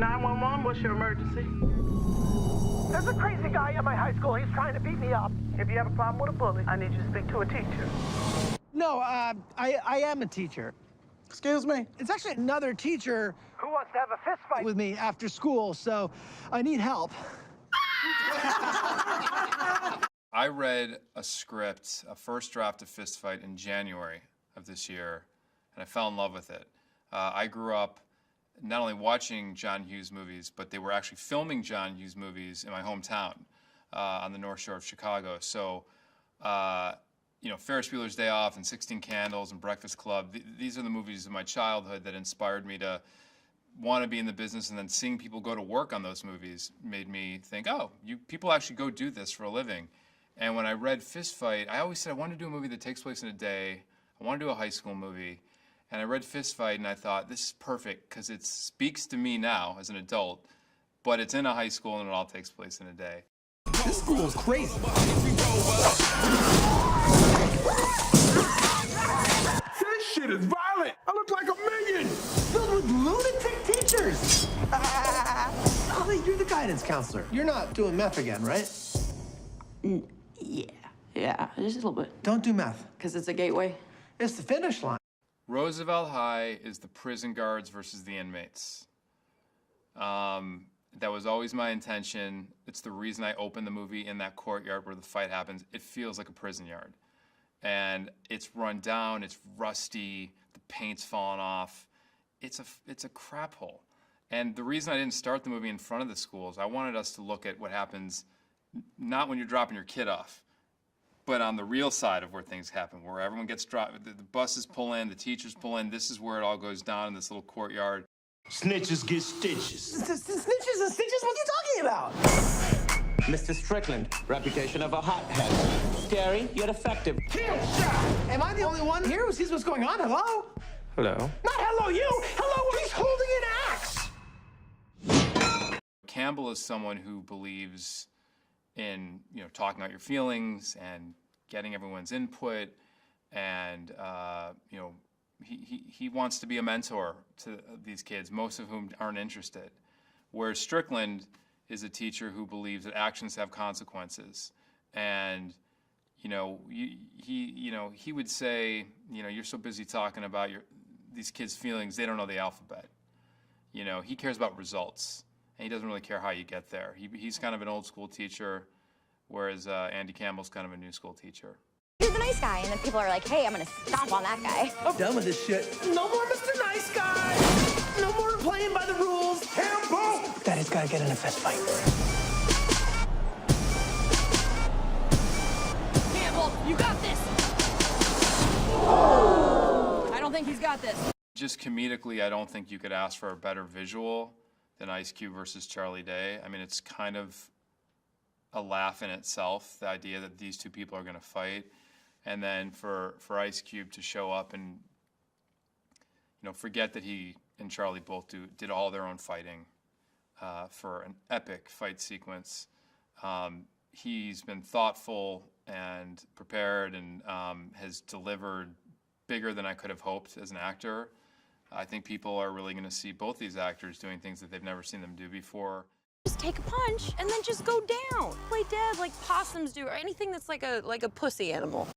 911, what's your emergency? There's a crazy guy at my high school. He's trying to beat me up. If you have a problem with a bully, I need you to speak to a teacher. No, I am a teacher. Excuse me? It's actually another teacher Who wants to have a fist fight? with me after school, so I need help. I read a script, a first draft of Fist Fight in January of this year, and I fell in love with it. I grew up not only watching John Hughes movies, but they were actually filming John Hughes movies in my hometown on the North Shore of Chicago. So, you know, Ferris Bueller's Day Off and 16 Candles and Breakfast Club, these are the movies of my childhood that inspired me to want to be in the business, and then seeing people go to work on those movies made me think, oh, people actually go do this for a living. And when I read Fist Fight, I always said I want to do a movie that takes place in a day. I want to do a high school movie. And I read Fist Fight, and I thought, this is perfect, because it speaks to me now as an adult, but it's in a high school, and it all takes place in a day. This school is crazy. This shit is violent. I look like a million. Filled with lunatic teachers. Holly, you're the guidance counselor. You're not doing meth again, right? Yeah, just a little bit. Don't do meth. Because it's a gateway. It's the finish line. Roosevelt High is the prison guards versus the inmates. That was always my intention. It's the reason I opened the movie in that courtyard where the fight happens. It feels like a prison yard. And it's run down, it's rusty, the paint's fallen off. It's a crap hole. And the reason I didn't start the movie in front of the schools, I wanted us to look at what happens not when you're dropping your kid off, but on the real side of where things happen, where everyone gets dropped, the buses pull in, the teachers pull in. This is where it all goes down in this little courtyard. Snitches get stitches. Snitches and stitches? What are you talking about? Mr. Strickland, reputation of a hothead. Scary, yet effective. Kill shot! Am I the only one here who sees what's going on? Hello? Hello? Not hello, you! Hello, he's holding an axe! Campbell is someone who believes in, you know, talking out your feelings and getting everyone's input, and you know, he wants to be a mentor to these kids, most of whom aren't interested. Whereas Strickland is a teacher who believes that actions have consequences, and you know, he would say, you know, you're so busy talking about these kids' feelings, they don't know the alphabet. You know, he cares about results, and he doesn't really care how you get there. He's kind of an old school teacher, whereas Andy Campbell's kind of a new school teacher. You're the nice guy, and then people are like, hey, I'm gonna stomp on that guy. I'm done with this shit. No more Mr. Nice Guy! No more playing by the rules. Campbell! Daddy's gotta get in a fist fight. Campbell, you got this! I don't think he's got this. Just comedically, I don't think you could ask for a better visual than Ice Cube versus Charlie Day. I mean, it's kind of a laugh in itself, the idea that these two people are going to fight. And then for Ice Cube to show up and, you know, forget that he and Charlie both did all their own fighting for an epic fight sequence. He's been thoughtful and prepared, and has delivered bigger than I could have hoped as an actor. I think people are really going to see both these actors doing things that they've never seen them do before. Just take a punch and then just go down. Play dead like possums do, or anything that's like a pussy animal.